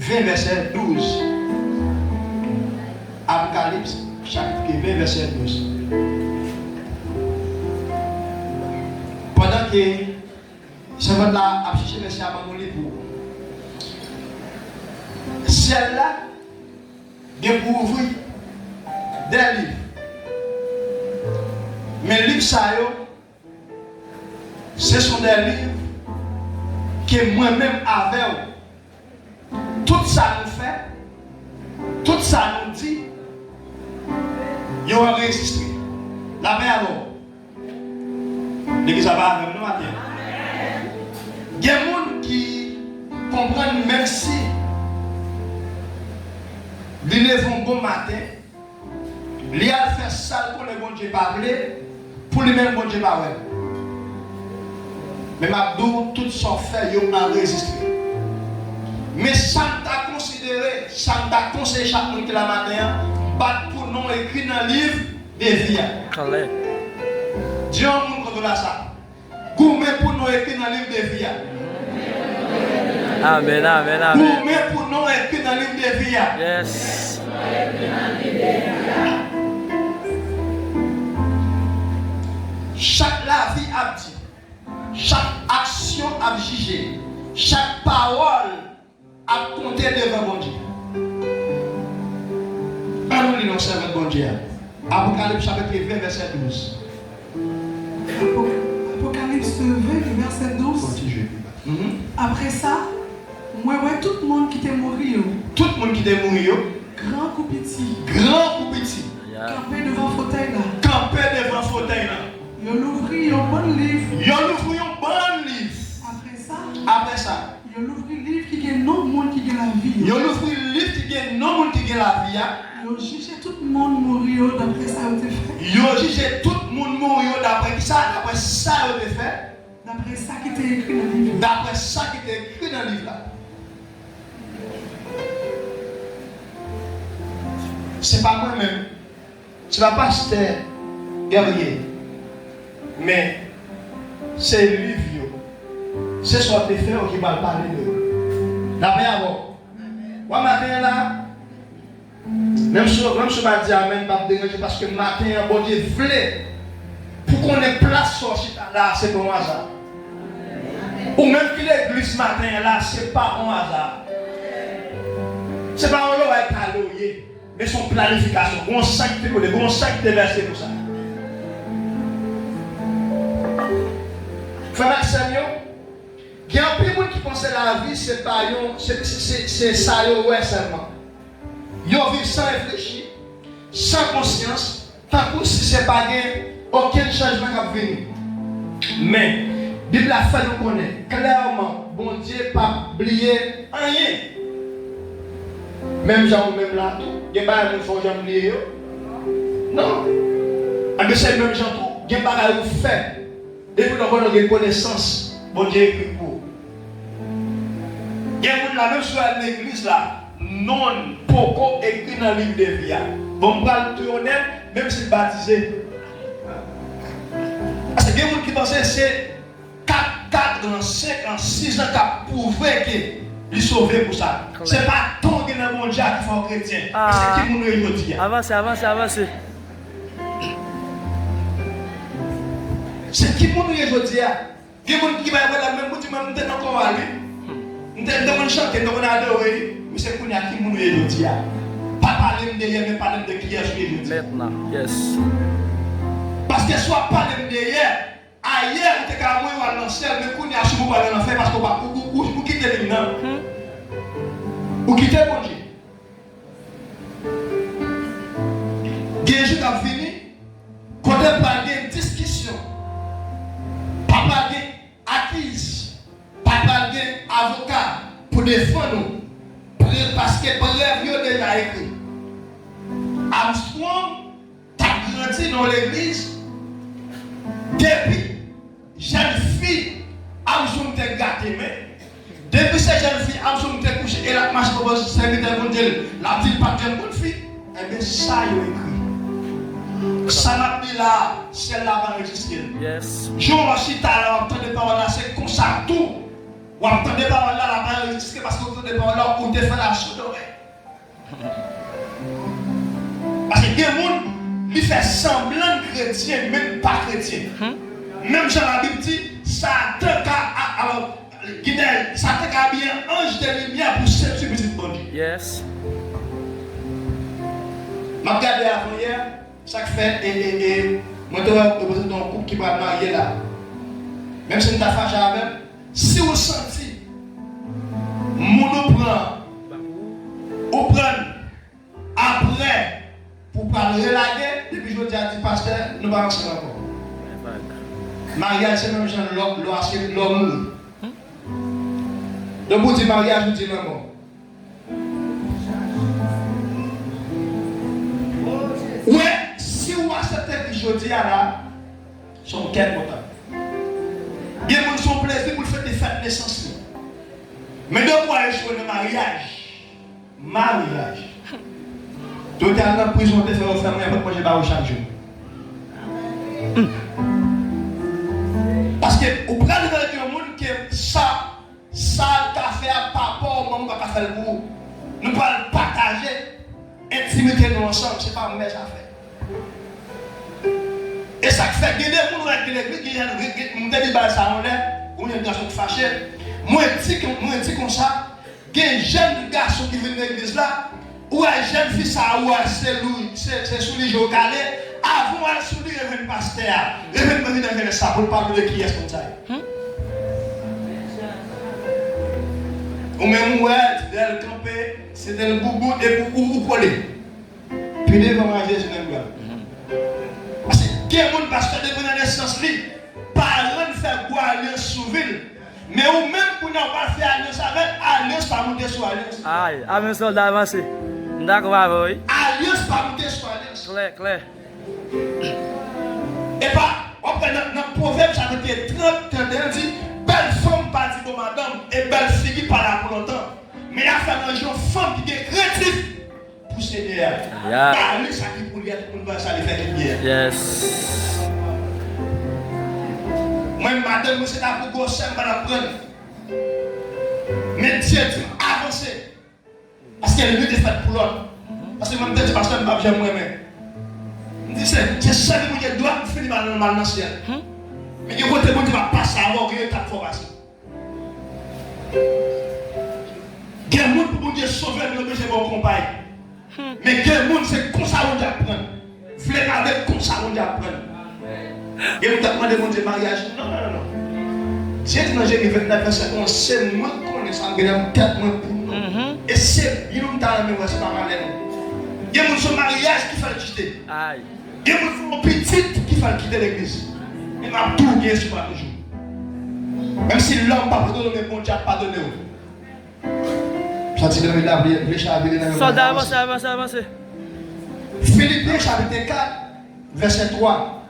20, verset 12. Apocalypse, chapitre 20, verset 12. Pendant que ce moment-là a cherché verset à m'envoyer pour celle-là, bien pour ouvrir des livres. Mais les livres, ça, ce sont des livres que moi-même avec. Tout ça nous fait, tout ça nous dit, il y a enregistré. La paix alors. L'église va avec nous matin. Il y a des gens qui comprennent même si ils lèvent un bon matin, ils ont fait ça pour le bon Dieu parler, pour lui-même bon Dieu parler. Mais Mabdou, tout sont fait, ils ont enregistré. Mais ça t'a considéré, ça t'a conseillé chaque monde qui la matin, battre pour nous écrit dans le livre des vies. Dieu a monde contre ça. Gourmet pour nous écrit dans le livre des vies. Amen, amen, amen. Gourmet pour nous écrit dans le livre des vies. Yes. Chaque la vie a dit, chaque action a jugé, chaque parole a compté devant bon Dieu. Nous lisons ça bon Dieu. Apocalypse chapitre 20, verset 12. Apocalypse 20, verset 12. Après ça, moi, tout le monde qui était mort. Tout le monde qui était mort. Grand ou petit. Grand ou petit. Campé devant fauteuil là. Campé devant fauteuil là. Ils ont ouvert un bon livre. Ils ont ouvert un bon livre. Après ça. Ils ont ouvert le livre qui gagne non monde qui gagne la vie. Ils ont ouvert le livre qui gagne non monde qui gagne la vie. Ils ont jugé tout le monde mourir d'après ça a été fait. Ils ont jugé tout le monde mourir d'après ça a été fait. D'après ça qui était écrit dans le livre. D'après ça qui était écrit dans le livre là. C'est pas moi-même. C'est pas pasteur guerrier. Mais c'est le livre. C'est ce qu'on fait qui va parler de. La paix avant. Moi, matin là, même si je vais dire amen, pas déranger parce que matin, bon Dieu voulait pour qu'on ait place sur ce là, c'est pas un hasard. Ou même que l'église matin là, c'est pas un hasard. C'est pas un lot à caloyer, mais son planification. On sac de côté, on sac de verser pour ça. Frère Maxime, il y a un peu de monde qui pense que la vie, c'est pas c'est ça, ouais, seulement. Ils vivent sans réfléchir, sans conscience, tant que si c'est pas aucun changement qui va venir. Mais, la Bible a fait nous connaître clairement, bon Dieu pas oublier rien. Même gens, même là, il y a pas de gens qui oublier. Non. Mais c'est même gens, il y a pas de faire. Depuis que nous avons une connaissance, bon Dieu écrit pour. Il y a la même chose à l'église là, non, pourquoi écrit dans le livre de vie. Bon, on va le tourner, même si baptisé. Parce que il y a des gens qui pensent que c'est 4 ans, 5 ans, 6 ans qui a prouvé qu'il est sauvé pour ça. C'est pas ton qui est dans mon Dieu qui fait un chrétien. C'est qui nous le dit. Avancez, avancez, avancez. C'est qui nous le dit. Il y a des gens qui vont avoir la même chose, même nous encore aller. Nous devons chanter, nous devons adorer. Mais c'est qui nous le dit. Pas parler de hier, mais parler de qui est-ce que je dis. Maintenant, yes. Parce que soit parler de hier, ailleurs, tu es qu'à moi ou à l'ancien, mais qu'on y a souvent parlé dans l'enfer parce que vous quittez les gens. Vous quittez mon Dieu. Il y a des gens qui ont fini, quand on parle de discussion, pas parler acquise, pas parler avocat pour défendre nous. Parce que bref, il y a déjà écrit. Armstrong, tu as grandi dans l'église. Depuis, jeune fille, Armstrong t'a gâté, mais depuis cette jeune fille, Armstrong t'a couché et la marche pour le serviteur de Dieu, la petite pas de bonne fille, eh bien, ça y est écrit. Ça n'a pas là, celle-là va enregistrer. Yes. Je aussi, tu as entendu des paroles là, c'est comme ça tout. Ou entendre des paroles là, la va enregistrer parce que vous entendez des paroles là, ou te faire la sodomie. Parce que des gens qui font semblant de chrétien, même pas chrétien. Même Jean la Bible dit, Satan a bien ange de lumière pour séduire petit bon Dieu. Yes. Je regarde avant hier, chaque fait, et moi je représente un couple qui va marier là. Même si nous avons fâché avec, si vous sentez, mon prend après pour parler relayer, depuis que je dis à dit pasteur, nous ne sommes pas ensemble encore. Mariage, c'est même genre l'homme. Donc, pour dire mariage, je dis non. Ouais, si vous acceptez que je dis là, son quel content. Bien, mon son plaisir pour faire des fêtes de naissance. Mais de quoi je fais le mariage? Mariage. Tu es en prison, tu fais offrir moi, moi je vais au chaque jour. Parce que vous prenez le monde que ça qu'a fait à papa, maman qu'a fait le bout. Nous pouvons partager, intimité nous ensemble, c'est pas mes affaires. Et ça fait que des gens qui l'église, qui ont des débats ça en l'air, ou des garçons fâchés. Moi je dis comme ça, il y a un jeune garçon qui vient de l'église là, ou un jeune fille ça, ou c'est sous les jours calés. Avant de soulever le pasteur, je vais me dire dans ça pour parler de qui est comme ça. Ou même ouais, c'est le campé, c'est le boubou et boubou collé. Puis les gens manger sur le gars. Parce que quel monde pasteur de la naissance li, parents faire quoi alliance sous ville. Mais ou même pour n'a pas fait alliance avec alliance pas monter sur alliance. Aïe, amen soldat avancé. D'accord avec vous. Alliance pas monter sur alliance. Clair. Et pas, on prend dans le proverbe chapitre 30, 31 dit, belle femme pas dit pour madame, et belle fille qui pas là pour longtemps. Mais il y a fait un jour femme qui est créative pour Seigneur. Bah, lui, ça qui pour lui, pour nous, ça lui fait bien. Yes. Moi, madame, c'est là pour gauche, ça va prendre. Mais Dieu dit, avancez. Parce qu'elle est venue de faire pour l'autre. Parce que même si parce que je ne vais moi-même. Je sais que je dois finir par le mal dans le ciel. Mais je vais te va passer avant que je tape formation. Il y a des gens pour Dieu sauver le besoin de vos compagnes. Mais il y a des gens c'est comme ça qu'on apprend. Vous voulez avec comme ça qu'on apprend. Et vous demandez mon Dieu mariage. Non. Dieu dit dans Jérémie 29, verset 11, c'est moi qui connais ça, mais tête moi pour nous. Et c'est, il nous t'a mais c'est pas mal. Il y a des gens mariage qui fait le quitter. Aïe. Il y a des gens petites qui font quitter l'église. Il m'a tout gagné sur moi toujours. Même si l'homme n'a pas pardonné, mais bon Dieu a pardonné. Ça dit dans la Bible, Soldat avancé. Philippiens chapitre 4, verset 3.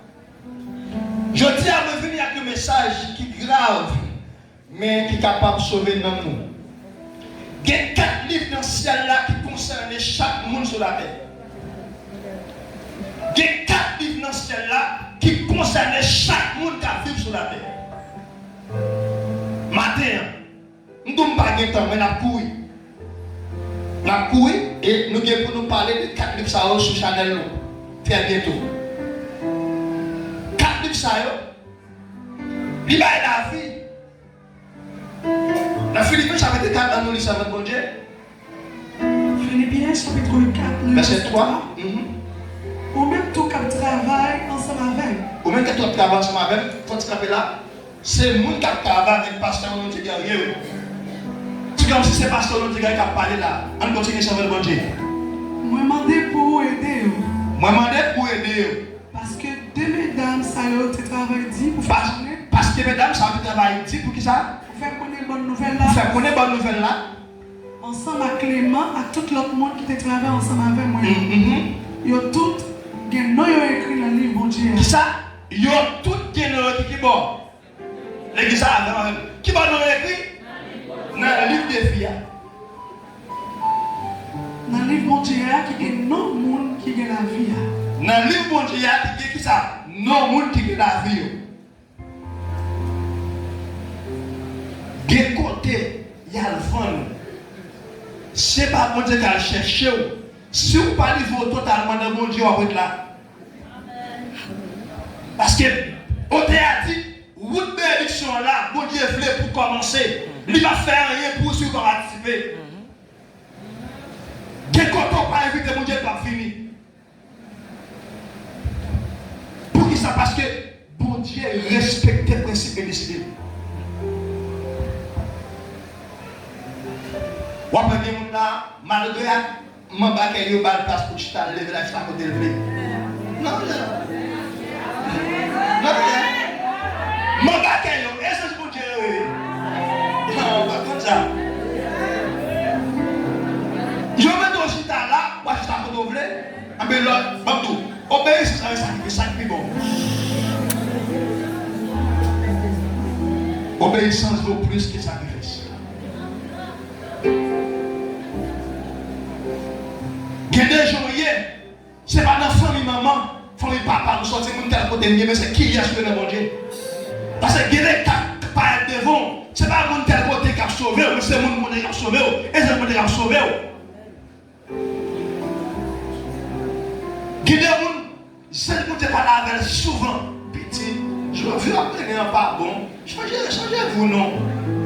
Je dis à revenir avec un message qui est grave, mais qui est capable de sauver dans nous. Il y a 4 livres dans le ciel là qui concernent chaque monde sur la terre. Il y a 4 livres dans le ciel là qui concernent chaque monde qui vit sur la terre. Matin, nous ne sommes pas de temps, mais nous avons couru. Et nous allons pour nous parler de 4 livres sur Chanel très bientôt. 4 livres ça il va la vie. La Philippiens chapitre 4 dans nous lisons avec bon Dieu. Philippiens chapitre 4, verset 3. Ou même tout qui travaille ensemble avec. Ou même que tu travailles ensemble avec, quand tu travailles là, c'est le monde qui travaille avec le pasteur ou le guerrier. C'est comme si c'est le pasteur ou le guerrier qui a parlé là. On continue sur le bon Dieu. Moi, demandé pour aider. Parce que deux mesdames, ça y est, tu travailles dit pour faire connaître. Parce que mesdames, ça tu travailles dit pour qui ça? Pour faire connaître bonne nouvelle là. Pour faire connaître bonne nouvelle là. Ensemble avec Clément, avec tout l'autre monde qui te travaille ensemble avec moi. Ils ont tout, ils ont écrit dans le livre bon Dieu. Qui ça? Ils ont tout écrit qui bon. L'église a qui va nous écrit? Dans le livre des filles. Dans le livre bon Dieu, qui est non monde qui a la vie. Dans le livre bon Dieu, qui est qui ça? Non monde qui a la vie. De côté, il y a le vent. c'est pas bon Dieu qui a cherché. Si vous parlez totalement de bon Dieu, on va être là. Parce que, on t'a dit, route bénédiction là, bon Dieu voulait pour commencer. Il va faire rien pour ceux qui vont participer. Quel coton pas éviter, mon Dieu pas fini. Pour qui ça? Parce que bon Dieu respecte les principes et décidé. Ou après, malgré mon bac, il y a une place pour chuter, lever la chute à côté de lui. Non, non. Non, non. Mon bac, est-ce que bon Dieu? Non, pas comme ça. Je mets ton chute là, ou chute à côté de lui. Mais là, Babdou, obéissez à ça qui est bon. Obéissance vaut plus que sacrifice. Il y a des gens, ce n'est pas dans la famille maman, famille papa, nous sortir de tel côté, mais c'est qui a sauvé le bon Dieu. Parce que il y a des cas qui parlent devant, ce n'est pas mon tel côté qui a sauvé, mais c'est mon monde qui a sauvé, et c'est mon qui a sauvé. Il y a des gens, c'est le monde qui parle avec souvent, petit, je veux appeler un pardon, changez-vous non.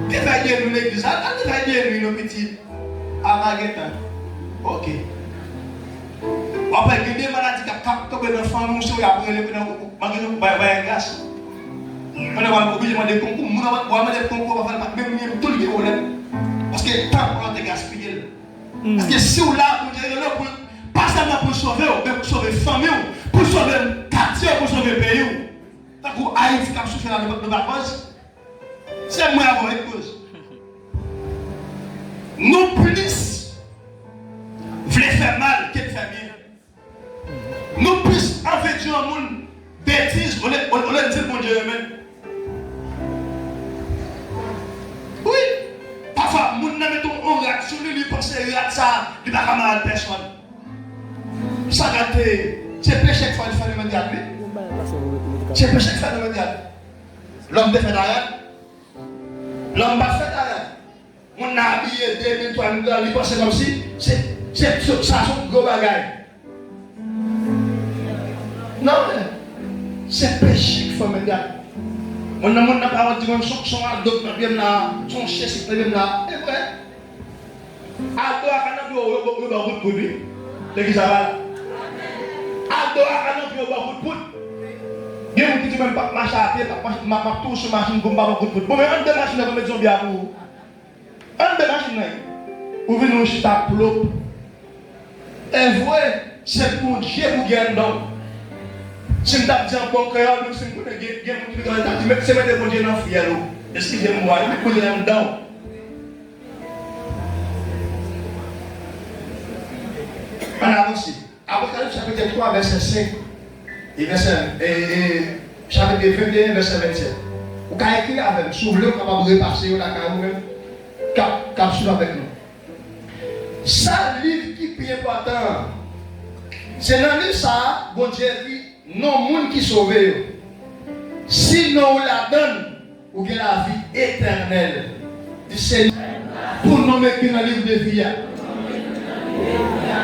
Dévaillez nous l'église, dévaillez nous nos petits, à Maguetin. Ok. Après, il y a des maladies qui ont tombé dans la famille, qui ont appris les grâce. On a obligé de demander concours, on a demandé concours, on va faire même tout le monde. Parce que le temps pour te gaspiller. Parce que si on l'a, pas seulement pour sauver, mais pour sauver la famille, pour sauver le quartier, pour sauver le pays. Tant que Haïti qui a souffert de la cause, c'est moi avoir une cause. Nous plus voulons faire mal que de faire bien. Nous plus envahir un monde bêtise, on le dit mon Dieu même. Oui, parfois, nous mettons en réaction, lui pense que ça, il va pas mal personne. Ça gâte, c'est péché qu'il faut faire le mondial. C'est péché qu'il faut faire le mondial. L'homme de fait derrière. L'homme va faire derrière. On a habillé 2000, 3000 $, il pense comme si c'est ça, son gros bagage. Non, c'est péché qu'il faut mettre là. On n'a pas dit que son adopte, son chef, c'est là. C'est vrai. Ado a beaucoup de lui. L'église a là. Ado a beaucoup de lui. Il y a des gens qui ne pas marcher à pied, ma touche sur machine comme beaucoup de lui. Bon, mais un de machines, on va mettre son bien pour vous. Un de machines, vous venez nous chuter à plop. Et vous, c'est pour Dieu pour gagner donc. Si je dis en bon cœur, nous sommes pour gagner, c'est mettre mon Dieu dans le fiel. Excusez-moi, il faut aller dedans. On avance. Apocalypse chapitre 3, verset 5. Et chapitre 21, verset 27. Vous pouvez écrire avec nous. Si vous voulez, vous pouvez repasser la vous-même. Capsule avec nous. Ça, livre qui est plus important. C'est dans le livre ça, bon Dieu dit, non, monde qui sauve. Sinon, on la donne, ou bien la vie éternelle du Seigneur. Pour nommer qui dans le livre de vie.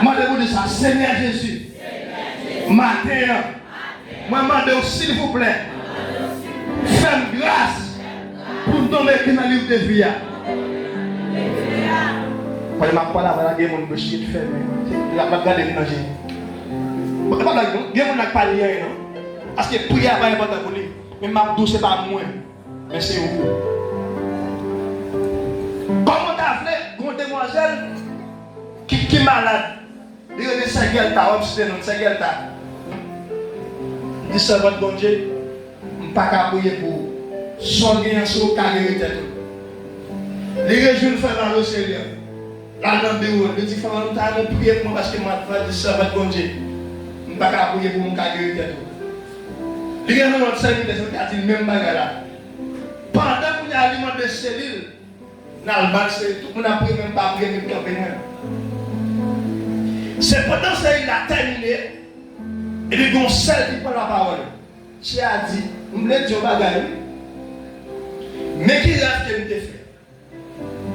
Moi, je vous dis ça, Seigneur Jésus. Matin, moi, je demande s'il vous plaît, faites grâce pour nommer qui dans le livre de vie. Quand je m'appelle là, il y a des gens qui sont faits. Il y a des gens qui sont faits. Il y a des gens qui pas liés. Parce que prier n'est pas important pour lui. Mais ma douce, ce n'est pas moi. Mais c'est vous. Comment tu as fait une demoiselle qui est malade? Il y a des Saint-Gelta, obstinés, Saint-Gelta. Il dit ça, votre bon Dieu, je ne peux pas prier pour son bien sur le carré. Les régions font dans le Seigneur. Là, dans le bureau, il dit, nous allons prier pour moi parce que moi, je dis ça, votre bon Dieu. Je ne peux pas prier pour mon carré. Les gens dans le service, ils disent même bagarre là. Pendant qu'on a alimenté des cellules, dans le match, tout le monde a pris même pas prier, même campagne. C'est pendant que ça il a terminé, et puis on seul qui prend la parole. J'ai dit, je me dis bagarre, mais qui reste que je fait.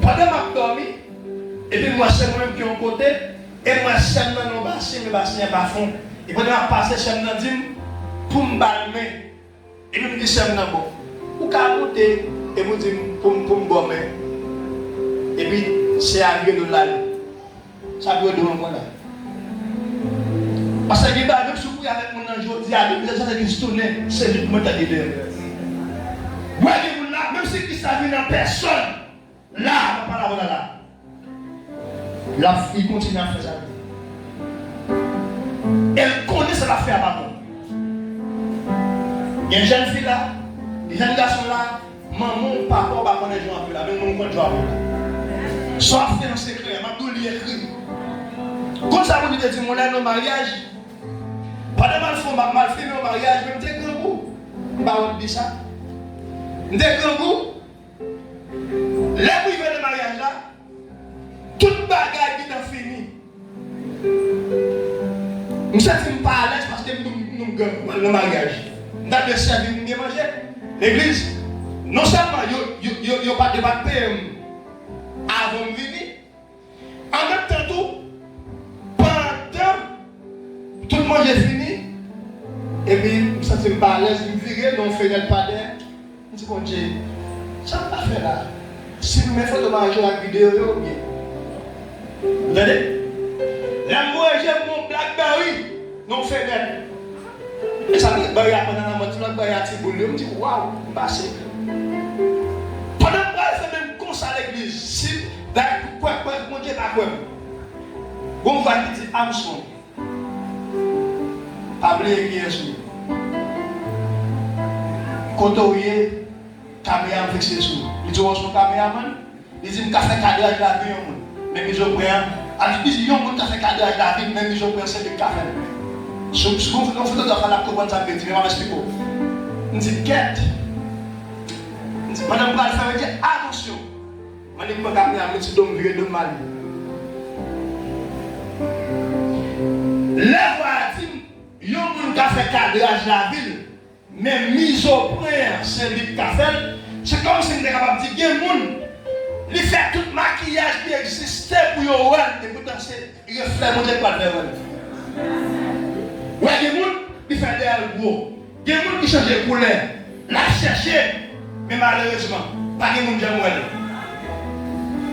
Pendant que je dormi, Et puis moi, c'est moi-même qui ai un côté. Et moi, c'est dans nos bassins, mes bassins pas fond. Et puis, je passe c'est dans dim pour me balmer. Et puis, je me dis, c'est dans bon. Ou qu'à monter, et vous dites, pour me bomber. Et puis, c'est arrivé de là. Ça peut être de l'envoi là. Parce que même si vous avec mon ange, vous dites, ça c'est une tournée, c'est juste pour me dire. Voyez-vous là, même si ça vient en personne, là, on va pas là. Là, il continue à faire ça. Elle connaît ce qu'elle a fait à maman. Il y a une jeune fille là, des jeunes garçons là, maman, papa, on va connaître les gens un peu là, même on connaît les gens un peu là. Soit fait un secret, ma doule écrit. Comme ça, vous dites, mon aide au mariage. Pas de mal fait au mariage, même des grands goûts. Je ne vais pas dire ça. Des grands goûts. Là où il fait le mariage là, toute bagarre qui est finie. Je ne suis pas à l'aise parce que nous gagnons le mariage. Nous avons servi, nous avons mangé. L'église, non seulement il n'y a pas de paix avant de venir, en même temps, pendant tout le monde est fini, et puis je ne suis pas à l'aise, je me virer, donc je fais pas d'air. Je dis, bon Dieu, ça ne va pas faire là. Si vous me faites de manger la vidéo, bien. Vous entendez? L'amour, j'aime mon Blackberry, non fait net. Et ça me dit, bah, il y a pendant la moitié, il y a un petit boulot, je me dis, waouh, passé. Pendant que je fais même comme ça à l'église, si, quoi, mon Dieu, pas quoi. Bon, on va dire, Amson. Pas oublier qui est sous. Quand on est, caméra fixée sous. Il dit, on est caméraman. Il dit, je vais faire cadrage de la vie, même ils ont pris un. Alors, ils disent, ils ont fait cadrage de la vie, même ils ont pris un certain café. Ce qu'on fait dans la couronne, ça peut être, je vais m'expliquer. On dit, quête. Madame Bral, ça veut dire attention. Madame Bral, ça veut dire d'homme vieux de mal. Les voisins, ils ont fait cadrage de la ville, mais mise au point, c'est le café. C'est comme si on était capable de dire, il y a des gens qui font tout le maquillage qui existait pour eux, et pourtant c'est reflet, mon Dieu, pas de verre. Ouais, il y a des gens qui font des albums, il y a des gens qui changent de couleur, la chercher, mais malheureusement, pas de gens qui ont.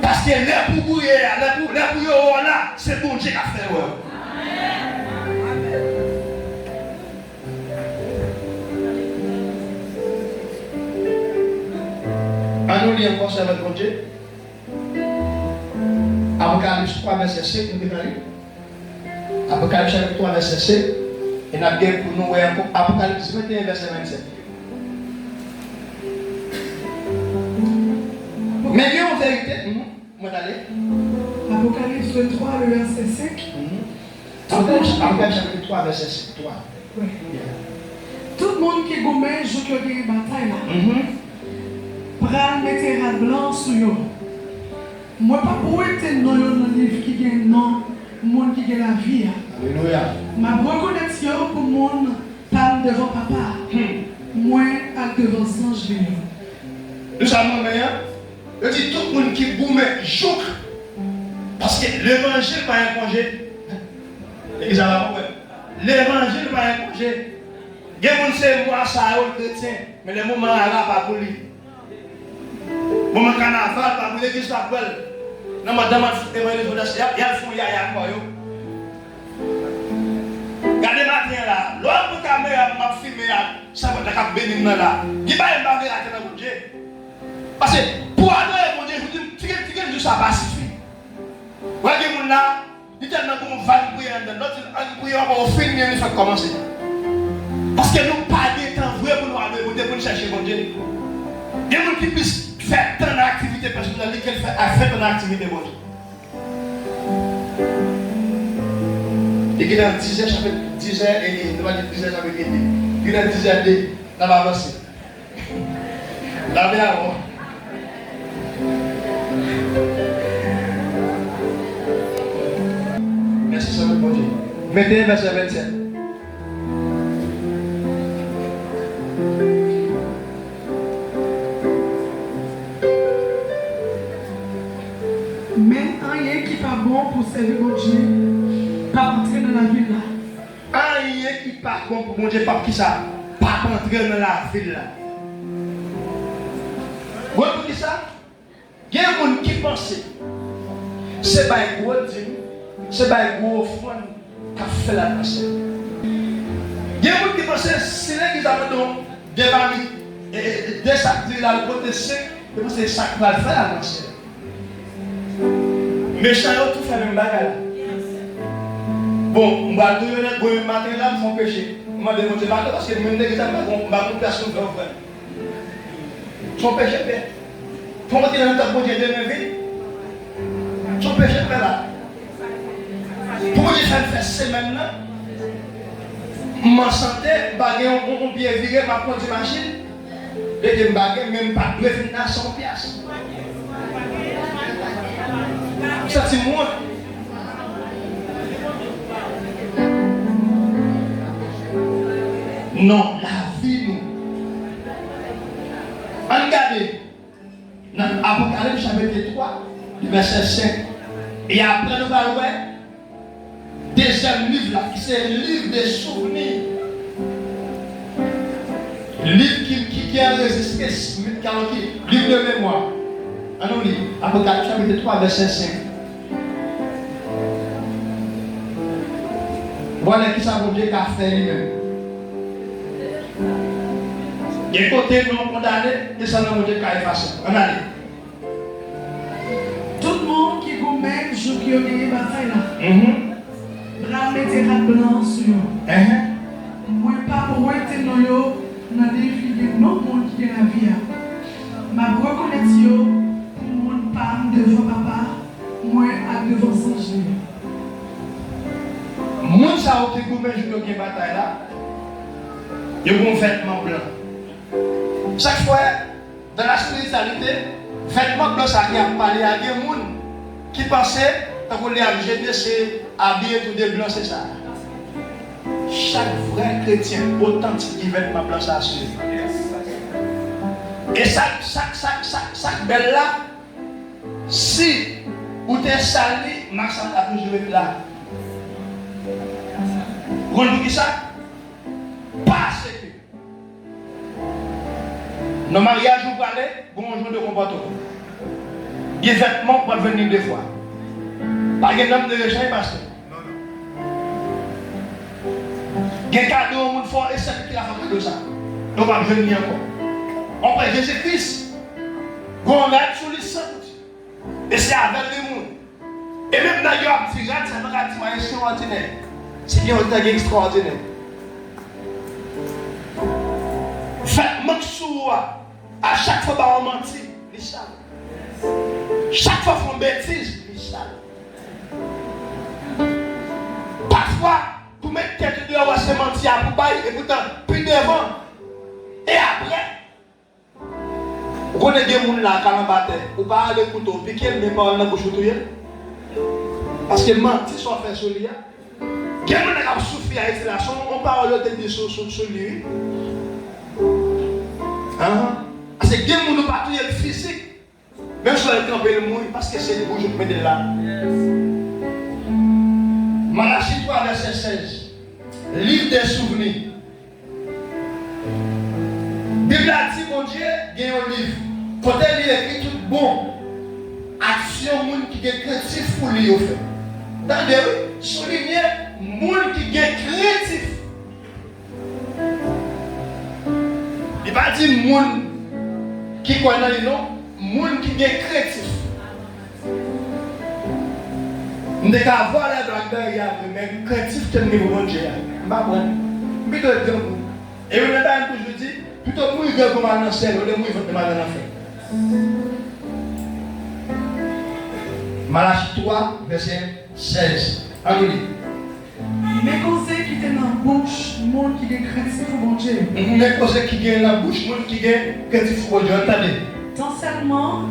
Parce que les pour bouiller, les pour là, c'est bon Dieu qui a fait. On nous lit encore ça avec mon Dieu. Apocalypse 3, verset 5, nous démarrons. Apocalypse 3, verset 5. Et nous avons pour nous Apocalypse 21, verset 27. Mais il y a une vérité. Apocalypse 23, le verset 5. Apocalypse 3, verset 3. Oui. Tout le monde qui gomme, joue qu'il y a une bataille là. Pral mettre rat blanc sur eux. Moi, pas pour être dans le livre qui gagne non, monde qui gagne la vie. Alléluia. Ma reconnaissance pour monde parle devant papa. Moi, à devant Sange. Nous savons meilleur. Je dis tout le monde qui gomme, joue. Parce que l'évangile pas un congé. L'évangile pas un congé. Il y a des gens qui sont ça, chrétien, mais les moments là, pas pour lui. Moment carnaval, pas pour l'église pas pour elle. Non, madame, il y a le fond, il y a quoi. Regardez matin là, l'homme pour caméra m'a filmé, ça va être béni là. Il va y avoir un Dieu. Parce que pour adorer mon Dieu, je vous dis, tu dis ça pacifie. Voyez mon là, il tellement qu'on va prier l'autre prier on va finir, il faut commencer. Parce que nous pas de temps vrai pour nous adorer, pour nous chercher mon Dieu. Il y a des gens qui puissent faire tant d'activités personnelles qu'elle fait tant d'activités bon Dieu. Et qui dans 10 heures, chapitre 10 heures et nous allons dire 10 heures chapitre 1. Qui dans 10 heures et nous va avancer. Là bien avant. Merci Seigneur bon Dieu. Mettez verset 27. Mais rien qui pas bon pour servir mon Dieu, pas entrer dans la ville là. Rien qui pas bon pour mon Dieu, pas qui ça? Pas entrer dans la ville là. Vous voyez ça? Il y a des gens qui pensent c'est pas un gros dîme, c'est pas un gros offrande qui a fait la nation. Il y a des gens qui pensent c'est là qu'ils ont des familles, des sacs de la côté sec, et c'est des sacs qui va faire la nation. Mais ça a tout fait le même bagage. Bon, on va tout le matin là, ils font péché. On va démonter là parce que même des gens on va tout personne faire frère. Son péché fait. Faut rentrer dans le temps pour Dieu de ma vie. Son péché fait là. Pour Dieu faire semaine là. Ma santé, on bien viré, ma prendre une machine. Et des bagages même pas de venir à 100 piastres. Ça c'est moi. Non, la vie nous. Regardez, dans Apocalypse chapitre 3, verset 5. Et après nous allons voir deuxième livre là, qui c'est le livre des souvenirs. Le livre qui a résisté, livre de mémoire. Allons lire. Apocalypse chapitre 3, verset 5. Voilà qui ça mon Dieu qu'a fait lui-même. Il y a côté non condamné, et ça non mon Dieu qu'a effacé. On a dit. Tout le monde qui vous met, jour qui a gagné la bataille là. Bras mettez la blanc sur eux. Moi pas pour être dans yo, dans les filles de non monde qui est la vie. Ma reconnaître yo pour mon femme devant papa, moi à devant son Dieu. Moun sa ou qui goumè jour qui bataille là, ils vont vêtement blanc. Chaque fois dans la spiritualité, vêtement blanc ça qui a parlé à des gens qui pensaient que les habiller c'est habiller tout de blanc c'est ça. Chaque vrai chrétien authentique qui vêtement blanc ça suit. Et chaque belle là, si ou t'es sali, Max a toujours été là. Vous comprenez ça? Parce que nos mariages vous parlez, bon jour de comportement. Les vêtements peuvent venir des fois. Pas de nom de l'échange parce que. Il y a un cadeau au monde fort et c'est qui a fait de ça. On va venir encore. On prend Jésus-Christ. On regarde sur les saints. Et c'est avec le monde. Et même d'ailleurs, si regarde, ça va être extraordinaire. C'est bien extraordinaire. Faites-moi sous à chaque fois qu'on mentit, les salles. Chaque fois qu'on bêtise, les salles. Parfois, pour mettre tête dehors, on se mentit à Poubaï, et pourtant, puis devant, et après, vous connaissez des gens là, quand on bat, ou pas aller couteau, piquer, mais pas dans la bouche de parce que mentir soit fait sur lui. Il y a des gens qui souffrent à l'excitation, on parle de des choses sur lui. Parce que des gens qui pas le physique, même si on est campé le mouille, parce que c'est le bouge qui met de là. Malachie 3, verset 16. Livre des souvenirs. Bible a dit, mon Dieu, il y a un livre. Côté il écrit tout bon. Action, monde qui est créatif pour lui, au fait. Attendez, souligner, monde qui est créatif. Il va dire monde qui connaît le nom, monde qui est créatif. Nous devons avoir la drogue derrière, mais créatif, c'est le niveau de Dieu. Je ne sais pas. Plutôt de vous. Et vous n'avez pas un peu, je dis, plutôt que vous avez comme un ancien, vous avez mal en affaire. Malachie 3, verset 16. Allons-y. Mais conseils qui étaient dans la bouche, le monde qui est créatif pour mon Dieu. Mais conseils qui est dans la bouche, le monde qui est créatif pour mon Dieu. Attendez. Sincèrement,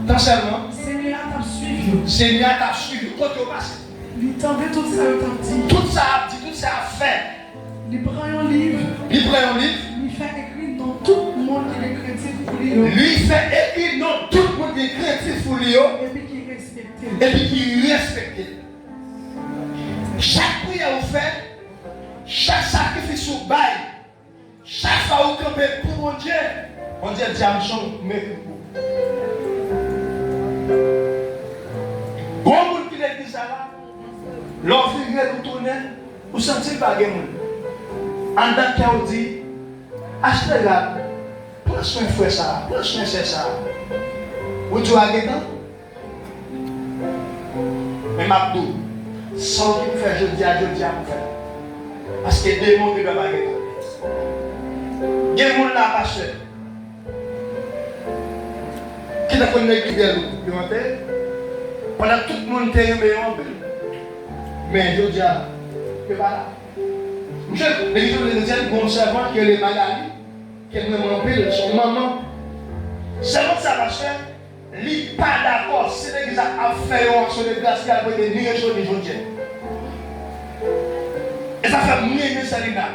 Seigneur t'a suivi. Seigneur t'a suivi. Quand tu passes. Il t'envoie tout ça, il t'a dit. Tout ça a dit, tout ça a fait. Il prend un livre. Il prend un livre. Il fait écrire dans tout le monde qui est créatif pour lui. Lui fait écrire dans tout le monde qui est créatif pour lui. Et puis qui est respecté. et puis qui respecte. Chaque prière vous fait, chaque sacrifice vous baille, chaque fois vous campez pour mon Dieu diamant mais bon monde qui l'église là, l'envie de retourner, vous sentez pas de monde. En tant qu'on dit, achetez là, prends soin de frère ça, prends soin de ça. Vous dites à quelqu'un, mais Mabdou, sans qu'il me fait, je dis à me faire. Parce que des mots ne peuvent pas gagner. Il y a des gens là, pasteur, qui n'a pas de l'église, pendant tout le monde est aimé en belle. Mais je dis à que voilà. Monsieur, l'église de l'église, bon servant qui est les Magali, qui est vraiment pile, son maman. Seulement ça va faire, il n'est pas d'accord. Si l'église a fait une action de grâce, il a été nié sur les gens. Et ça fait mieux ça là.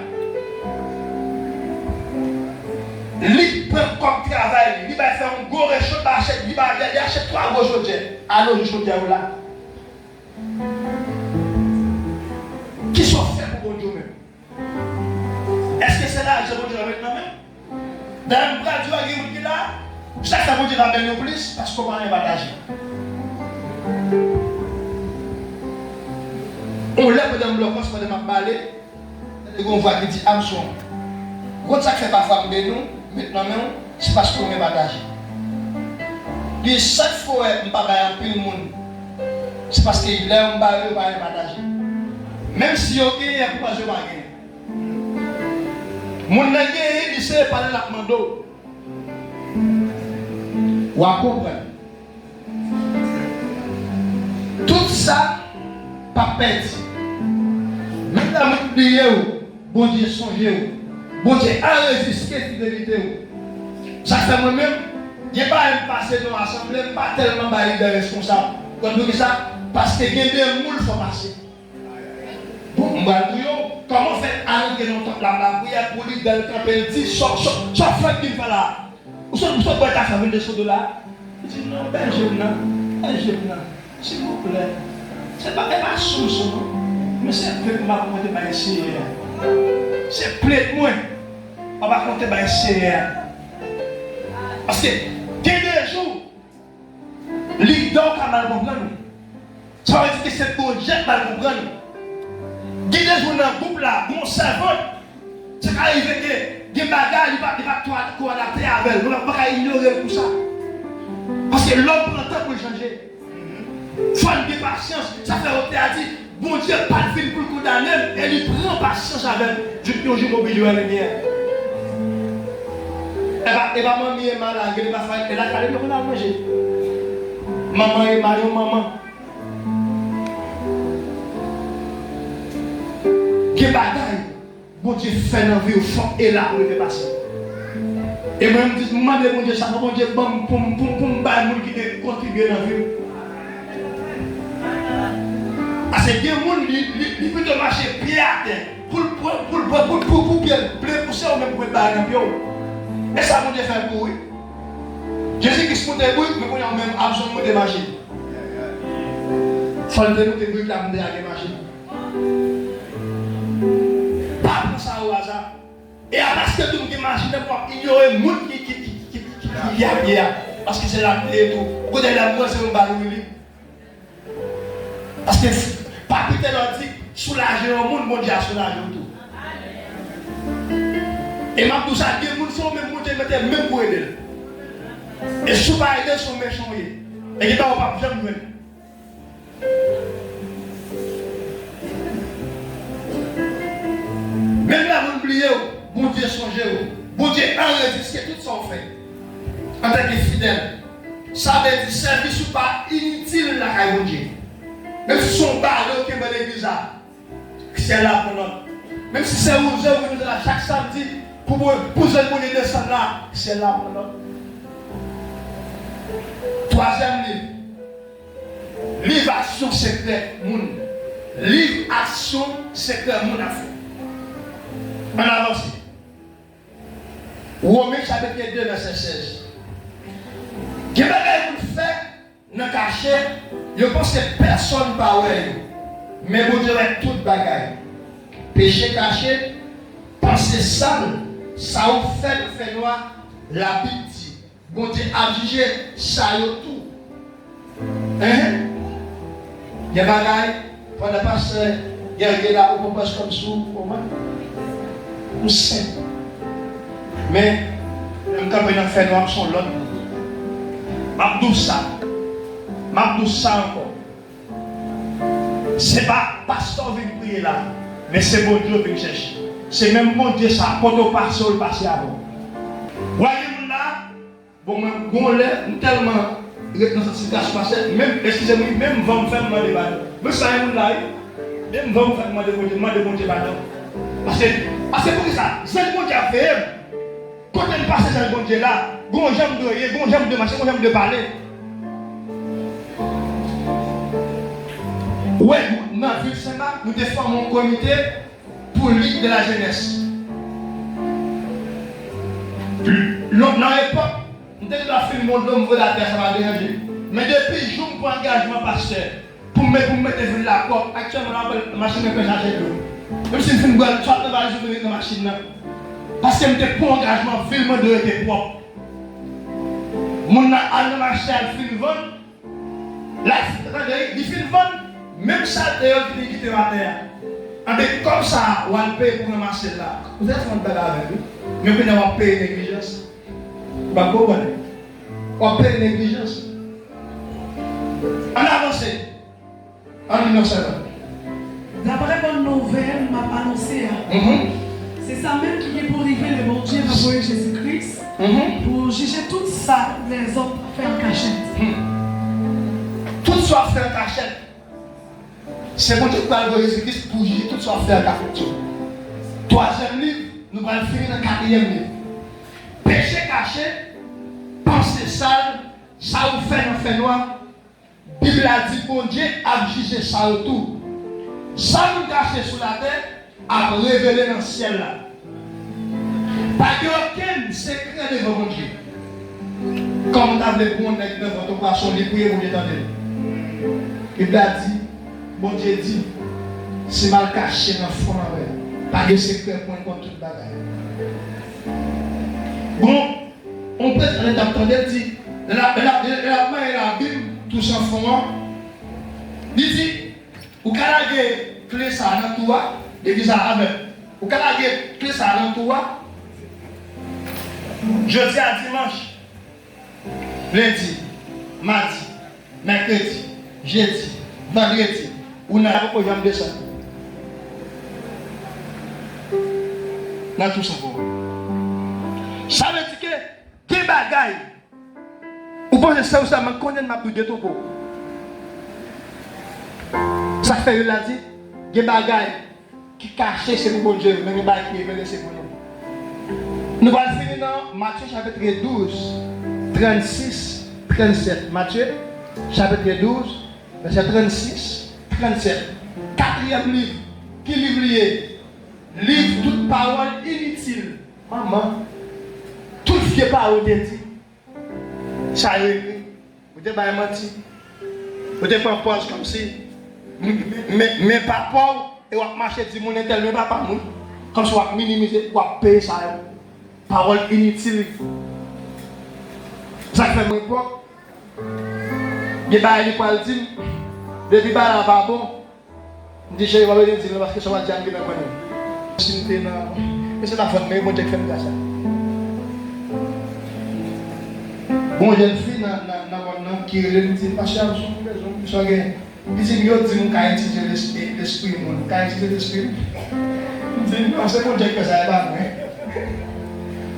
Il prend comme travail, il va faire un gros réchaud, il va acheter 3 gros choses. Alors, je suis là. Qui sont faits pour bon Dieu même? Est-ce que c'est là que je vais dire maintenant même? Dans le bras de Dieu, il y a là, chaque fois que Dieu va bien plus, parce qu'on va rien partager. On lève dans le bloc, on se fait de parler, et on voit qu'il dit Amson. Quand ça fait parfois de nous, maintenant même, c'est parce qu'on est partagé. Et chaque fois que je ne parle pas à tout le monde, c'est parce qu'il est un baril, on va partager. Même si on gagne, pourquoi je ne vais pas gagner? Mon nègre, il sait parler la mando. Ou à comprendre. Tout ça, pas perdre. Même la prière, bon Dieu songez, bon Dieu enregistré fidélité. Ça fait moi-même, je n'ai pas passé dans l'assemblée, je n'ai pas tellement de responsable. Quand je dis ça, parce que il y a des moules qui sont passés. Comment faire arrêter la prière pour lui dans le camp et dire soit fait qu'il fait là. Vous savez pourquoi ta famille de ce de là? Il dit non, ben je s'il vous plaît. C'est pas sous non. Mais c'est plaît moi pour monter par ici. C'est plaît moi. On va compter par ici. Parce que dès des jours, l'idole a mal comprendre. Ça veut dire que c'est pour jet mal comprendre. Dès des jours dans le groupe là, mon cerveau, c'est arrivé que des bagages, il va tout adapter avec elle. On ne va pas ignorer tout ça. Parce que l'homme prend le temps pour changer. Femme de patience, ça fait opter à dire, bon Dieu, pas de film pour le condamner, et il prend patience avec Dieu qui a joué au milieu de la lumière. Et maman est malade, elle va faire, elle a calé, on a mangé. Maman est malade, maman. Quelle bataille, bon Dieu fait dans la vie au fond et là pour le dépasser. Et moi, je me dis, mon Dieu, ça va, bon Dieu, pour me battre, qui contribue dans la vie. Parce que des gens qui peuvent marcher pied à terre pour bien pousser ou même pour être dans le et ça, mon Dieu fait pour lui. Jésus-Christ monte pour lui, mais on a même absolument de marcher. Il faut que nous te la monter à marcher. Pas pour ça au hasard. Et parce que tout le monde marche, il y aurait un monde qui a bien. Parce que c'est la clé et tout. Quand il y a la mort, c'est un ballon. Parce que pas peut-être leur dit soulager le monde, mon Dieu a soulagé tout. Et même tout ça, les gens sont même montés, même pour aider. Et si vous ne pas aider, ils sont méchants. Et ils ne vont pas jamais venir. Même là, vous oubliez, bon Dieu songez, bon Dieu enregistre tout ça fait. En tant que fidèle, ça veut dire service ou pas inutile la caille de Dieu. Même si son ballon qui est dans l'église, c'est là pour nous. Même si c'est où nous sommes là chaque samedi, pour se donner des sommes là, c'est là pour nous. Troisième livre. Livre action secret, moun. Livre action secret, moun a fait. On avance. Romains chapitre 2, verset 16. Qu'est-ce que vous faites dans le cachet, je pense que personne ne parle. Mais bon Dieu avec toute bagaille. Péché caché, pensée sale, ça vous fait noir, la Bible dit. Bon Dieu a jugé ça et tout. Hein? Il y a des bagailles, pendant le pasteur, il y a là, on passe comme ça, on sait. Mais, le temps que nous fait noir, son l'autre. M'abdou ça encore. C'est pas pasteur qui vient prier là, mais c'est bon Dieu qui vient chercher. C'est même bon Dieu ça, quand on passe, on passe avant. Voyez-vous là, bon, nous tellement dans cette situation passée, même, excusez-moi, même va me faire demander pardon. Mais ça est là, même va me faire demander pardon. Parce que pour ça, c'est le bon Dieu a fait. Quand on passe dans le bon Dieu là, bon j'aime de rien, bon j'aime de marcher, bon j'aime de parler. Ouais, dans la ville Saint-Marc, nous défendons un comité pour Ligue de la jeunesse. Dans l'époque, nous avons fait le monde l'homme de la terre, ça va déranger. Mais depuis le jour où engagement pasteur, pour mettre la porte, actuellement, la machine est chargée de l'eau. Même si nous faisons une soit nous allons jouer dans la machine. Parce que nous avons pour engagement, film de était propre. Mon a marché à film vendre. Là, il film vendre. Même ça, d'ailleurs, qui est quitté la terre. Comme ça, on va payer pour marcher là. Vous êtes en train avec nous. Mais vous n'avez pas payé négligence. Vous ne comprenez pas. On paye négligence. On avance. On innocent. D'après bonne nouvelle, m'a annoncé. C'est ça même qui est pour arriver le bon Dieu va envoyer Jésus-Christ pour juger tout ça, les autres faire en cachette. Tout soit fait en cachette. C'est bon Dieu qui va envoyer Jésus-Christ pour juger tout soit fait en cachette. Troisième livre, nous allons finir dans le quatrième livre. Péché caché, pensée sale, ça vous fait un fait noir. Bible a dit bon Dieu a jugé ça autour. Ça nous cache sous la terre, a révélé dans le ciel là. Pas aucun secret devant mon Dieu. Comme vous avez pour devant ton poisson, les prières, vous l'entendez. Bible a dit, bon Dieu dit, c'est mal caché dans le fond avec. Pas de secret pour contre toute bagaille. Bon, on peut entendre dire, la Bible, tout ça fond, il dit, ou calage clé ça dans toi, l'église avec. Ou calage clé ça dans toi, jeudi à dimanche, lundi, mardi, mercredi, jeudi, vendredi, ou n'a pas de jambe de ça. Dans tout ça pour ça veut dire que des bagailles. Ou pensez ça ou ça, mais connaît ma plus de tout pour. Ça fait il a dit, des bagailles qui cachent c'est le bon Dieu, mais les bagailles qui révèlent c'est pour nous. Nous allons finir dans Matthieu chapitre 12, 36, 37. Matthieu chapitre 12, verset 36, 37. Quatrième livre. Qui livre lié? Livre toute parole inutile. Maman, toute vieille parole de dit. Ça y est, vous n'avez pas menti. Vous n'avez pas pause comme si. Mais papa, et vous marchez du monde tel, mais pas moi. Comme si vous minimiser, vous payer ça. Parole inutile. Ça fait mon époque. Il y a des gens qui disent, depuis que là pas bon, je dis, je vais vous dire parce que ça va dire que je vais vous dire. Mais c'est la faute, mais bon Dieu fait ça. Bon jeune fille dans qui est le dit parce que je suis il dit yo dit mon cas utiliser l'esprit mon cas utiliser l'esprit dit non c'est bon Dieu que ça va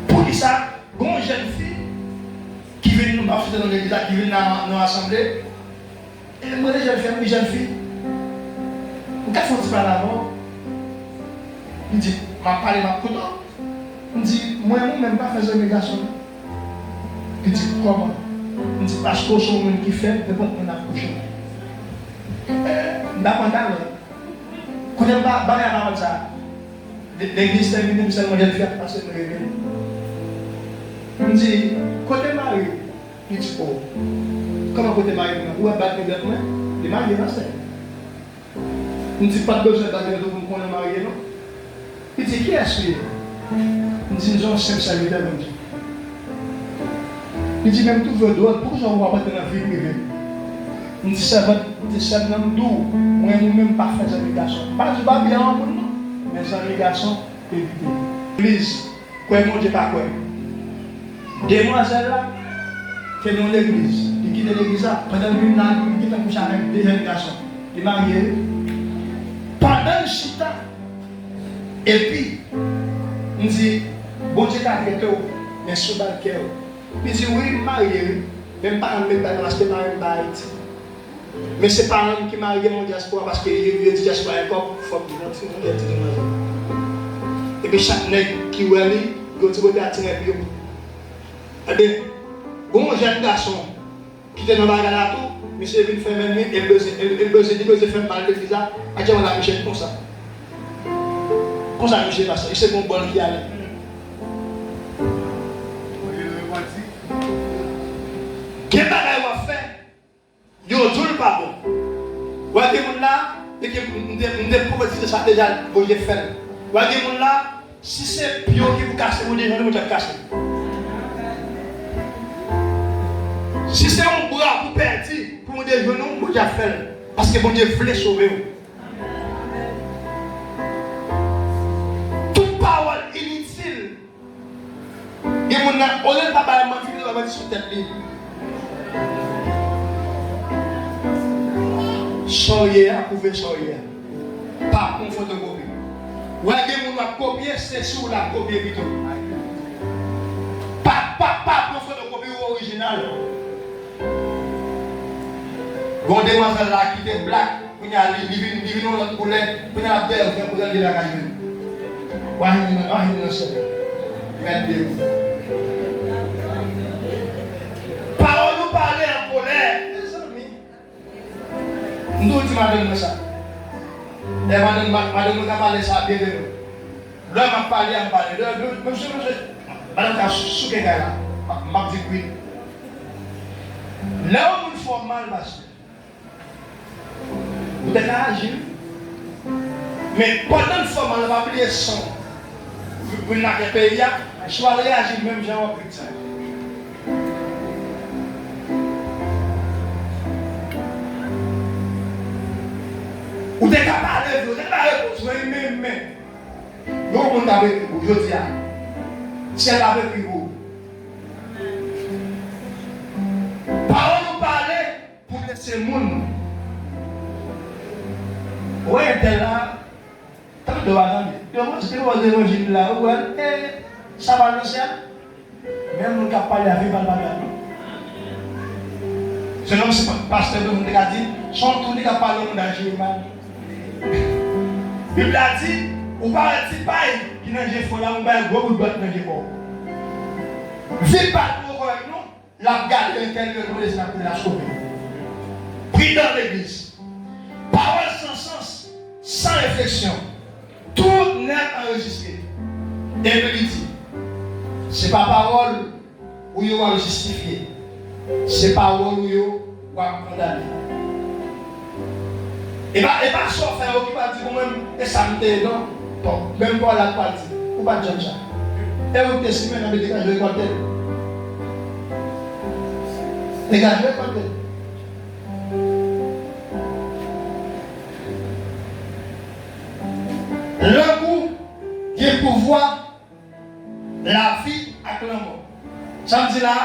pour ça bon jeune fille qui vient nous bafouer dans l'église qui vient dans l'assemblée et moi les jeune fille qu'est-ce qu'on dit par là-bas il dit m'a parlé m'a coûté il dit moi même pas faire une négation. Il dit comment? Il dit parce que son monde qui fait, ne peut pas accoucher. D'accord, quand on va parler ça, l'église termine seulement de faire passer le réveil. Il dit, côté mari, Il dit, oh, comment vous êtes marié? Où est battu de moi? Il est marié dans ça. Il ne dit pas de besoin de battre de vous qu'on est marié, non? Il dit, qui est-ce que? Il dit, nous avons 5 salutaires comme Dieu. Il dit, même tout vos doigts, pourquoi je ne vois pas dans la vie privée? Il dit, ça va, ça nous doux. Moi, nous-mêmes, pas faire des garçons. Pas du babi en monde, non? Mais des garçons, évitez. L'église, quoi, mon Dieu, pas quoi. Demoiselle là, fait dans l'église. Il quitte l'église là, pendant une année, il quitte coucher avec des jeunes garçons. Il est marié. Pendant le chita, et puis, il dit, bon Dieu t'a arrêté, mais sous le cœur. Il dit, oui, marié, même pas un métal, parce que marié pas Haïti. Mais c'est pas un qui marie mon diaspora, parce qu'il y a une diaspora encore, il faut que vous et puis chaque nègre qui est allé, il y a un petit peu eh bien, bon jeune garçon qui était dans la bagarre, monsieur vient faire même nuit, il besoin faire mal de visa, à dire on a Michel comme ça. Comme ça, Michel passe, il sait bon bon qui allait. Quel bagage on fait? Yo, tout le pas bon. Vous voyez mon là, et que nous proposons ça déjà, vous avez fait. Vous voyez mon là, si c'est bio qui vous casse, vous dites non, vous avez cassé. Si c'est un bras pour perdre, pour vous dire non, vous avez fait. Parce que vous Dieu voulait sauver vous. Toute parole inutile. Et mon là, on n'est pas mal mentir, on va mettre sur tête libre. Soyez à couper, soyez. Pas pour photocopie. Ou est-ce que vous avez copié, c'est sur la copie plutôt. Pas pour photocopie ou original. Bon demoiselle là qui était black, vous avez dit non l'autre poulet, vous avez dit que vous avez la caille. Parole nous parler en colère. Nous disons madame ça. Et madame nous a parlé ça bien de nous. Là m'a parlé à parler. Monsieur, madame a souqué là. M'a dit oui. Là où nous faisons mal parce que vous êtes agir. Mais pendant le format, on va oublier son. Vous n'avez pas payé, je vais réagir même j'ai appris ça. Vous êtes capable de vous, vous êtes capable de vous, mais donc on a avec vous, je dis, si elle a avec vous. Parole nous parler pour laisser le monde. Oui, t'es là. T'as de attendre. Tu vois, tu l'évangile là, ça va le ciel. Même nous qui parlé avec le bagage. C'est comme si le pasteur de nous a dit, sont tous les qui parlent de l'agir mal. La Bible a dit, on va être pareil qui n'a pas fait là, on va être gros ou d'autres n'a pas fait. Vite pas pour nous, la garde intérieure de l'Église la sauver. Prie dans l'église. Parole sans sens, sans réflexion. Tout n'est enregistré. Et il dit, ce n'est pas parole où il va justifier. C'est parole où il va condamner. Et pas ça faire qui va dire moi-même, et ça me dit non. Bon, même pas la partie. Ou pas de ça. Et vous testimez dans le dégagement de côté. Dégagement de côté. Le coup qui est pouvoir la vie avec la mort. Ça me dit là,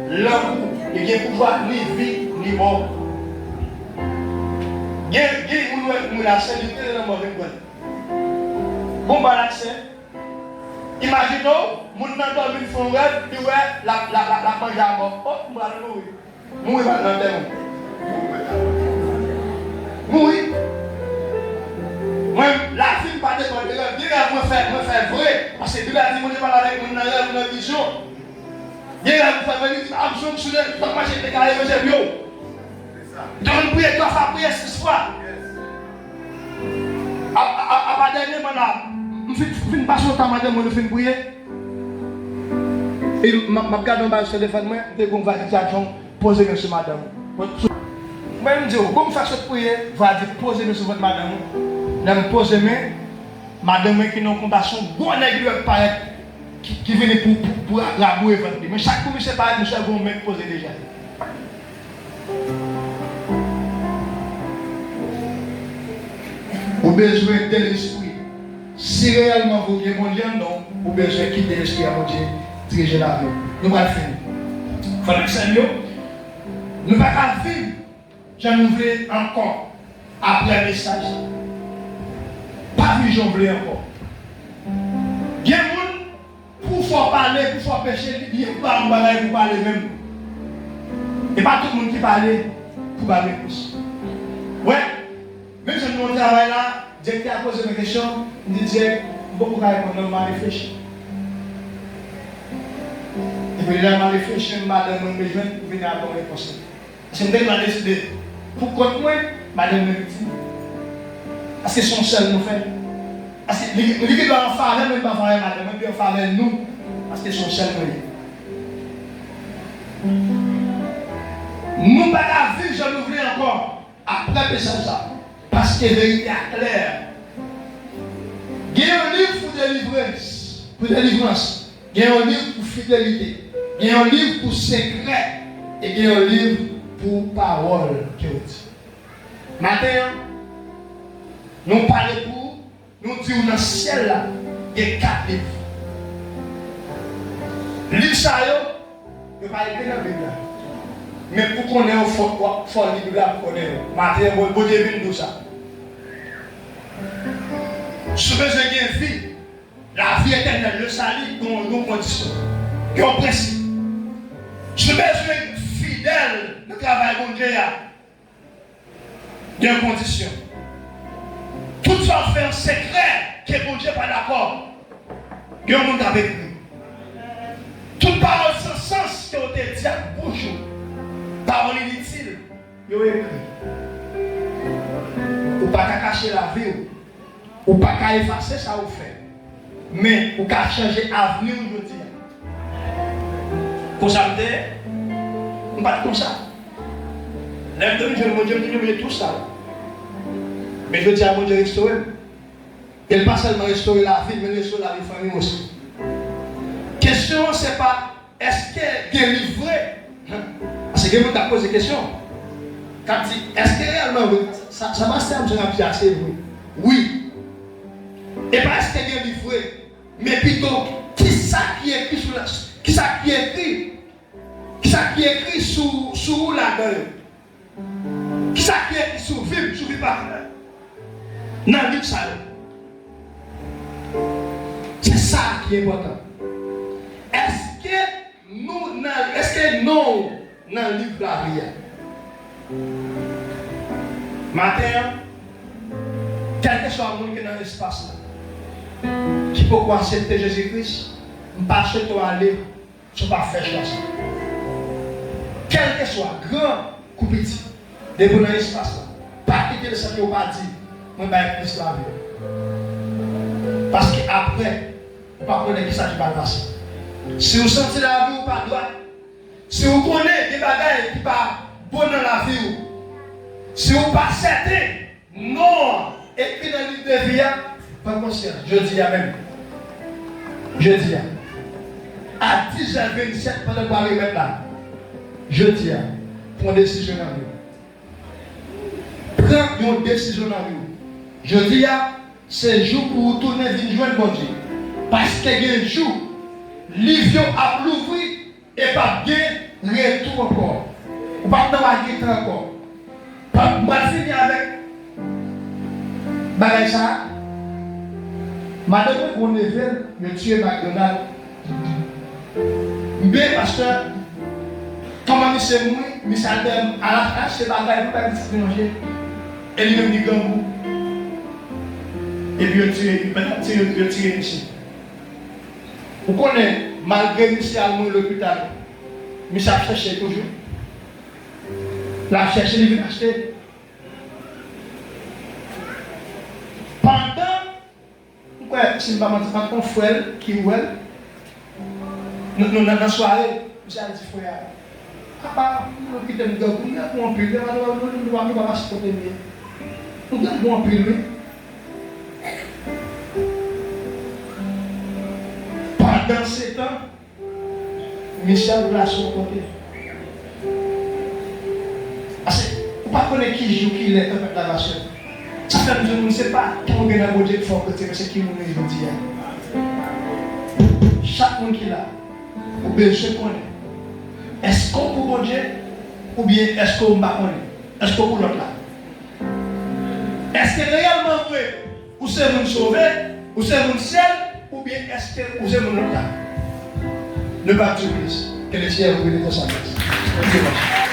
le coup qui est pouvoir ni vie ni mort. Il y a une saluté dans le mauvais côté. Bon, l'accès. Imaginons, mon nom dans une fond rêve, il voit la manger à mort. Oh, on va mourir. Mourir maintenant. Mourir. Moi, la vie pas de quoi. Dieu moi faire vrai. Parce que Dieu a dit, moi, je parle avec mon rêve, mon vision. Dieu a dit, faire venir, absolument, sur le temps, moi, j'ai déclaré, j'ai bio. Donc, on prie, toi, ça prie ce soir. À pas dernier moment, je ne fais pas sur le temps, madame, je ne fais pas prier. Et ma garde dans le téléphone, moi, je vais validation, poser monsieur madame. Moi, je dis, comme faire cette prière, va dire, posez monsieur votre madame. Je vais poser madame qui n'a compassion, bon nègre qui vient pour la bouée. Mais chaque fois que je sais pas, monsieur va me poser déjà. Vous avez besoin de l'esprit. Si réellement vous voulez mon Dieu, non, vous avez besoin de quitter l'esprit à mon Dieu, diriger la vie. Nous allons finir. Frère Seigneur, nous ne pouvons pas vivre. J'en ouvre encore après le message. Pas vu, j'en voulais encore. Il y a des gens pour faire parler, pour faire pécher, il y a des gens pour parler même. Et pas tout le monde qui parle pour parler plus. Ouais. Même si nous travaillons là, directeur a posé mes questions, il dit beaucoup de répondre, on va réfléchir. Et puis là, on va réfléchir, madame, je vais venir à ton réponse. C'est une fois décidé. Pour contre moi, madame me dit, parce que son seul nous fait. Parce que lui qui doit en faire, même pas faire madame, même bien faire nous, parce que son seul nous. Nous ne pouvons pas vivre, je l'ouvrir encore, après ça. Parce que la vérité est claire. Il y a un livre pour délivrance. Il y a un livre pour fidélité. Il y a un livre pour secret. Et il y a un livre pour parole. Maintenant, nous parlons pour, nous disons dans le ciel là, il y a 4 livres. Le livre ça, il n'y a pas écrit dans la Bible. Mais pour qu'on ait un fort livre là, pour qu'on ait un. Maintenant, vous devez nous ça. Si vous avez une vie, la vie éternelle, le salut, nos conditions, nos principes. Si vous avez fidèle, le travail bon Dieu, il y a des conditions. Tout ça fait un secret que bon Dieu n'est pas d'accord. Il y a un monde avec nous. Toute parole sans sens que vous avez dit à bouche, parole inutile, il y a écrit. Ou pas cacher la vie, ou pas effacer ça vous fait. Mais ou pas changer l'avenir aujourd'hui. Pour ça, on ne pas comme ça. L'un de nous, je me dis tout ça. Mais je dis à mon Dieu restaurer. Il ne pas seulement restaurer la vie, mais restaurer la vie de famille aussi. La question, ce n'est pas est-ce qu'elle est livrée. Parce que vous avez posé la question. Quand dit est-ce que réellement, ça va se faire, je assez oui. Et pas est-ce qu'elle est livrée, mais plutôt qui ça qui est écrit sur la. Qui ça qui est écrit? Qui ça qui est écrit sous la gueule? Qui ça qui est écrit sous Bible, sous Bible? Dans le livre ça. C'est ça qui est important. Est-ce que nous, dans le livre la vie, matin, quel que soit le monde qui est dans l'espace là, qui peut accepter Jésus-Christ, ne pas chercher à aller, tu ne vas pas faire choix. Quel que soit, grand ou petit, dès dans l'espace là, pas quitter le Seigneur, pas dire, moi je vais Christ la vie. Parce qu'après, vous ne pouvez pas qui ça qui va passer. Si vous sentez la vie ou pas droite, si vous connaissez des bagages qui ne sont pas bonnes dans la vie, si vous ne pas certain, non, et puis dans le livre de vie, pas conscient, je dis même. Je dis à 10h27 pendant qu'on arrive là, je dis prends une décision dans la vie. Prends une décision dans la vie. Je dis c'est jour pour tourner une joie de bon Dieu. Parce qu'il y a un jour, l'Ivion a l'ouvert et pas de retour encore. Ou pas de retour encore. On va finir avec bagage ça. Madame, on est venu, je tue McDonald's. Mais parce que, comment c'est moi, mais à la fin, c'est bagage, vous pas manger. Et lui même dit gambou. Et puis je tire ici. Vous connaissez, malgré que c'est à l'hôpital, mais ça a cherché toujours. La cherché, il vient acheter. Pendant, si je ne sais pas mon frère qui est où, Nous, dans la soirée, nous avons dit, frère, papa, nous quittons le gars, nous avons un peu, nous avons pas se porter mieux. Nous avons un peu, pendant ces temps, Michel voulait son côté. Parce que, vous ne connaissez pas qui joue, qui est avec la nation. Ça fait que je ne sais pas qui on vient à Dieu de fort côté, mais c'est qui nous dit. Chaque monde qui est là, ou bien je connais. Est-ce qu'on peut bon Dieu ou bien est-ce qu'on ne connaît? Est-ce qu'on peut l'autre là? Est-ce que réellement vrai, ou c'est mon sauvé, ou c'est mon ciel, ou bien est-ce que vous êtes mon autre là? Ne pas tuer, que les ciels vous bénissent de sa grâce.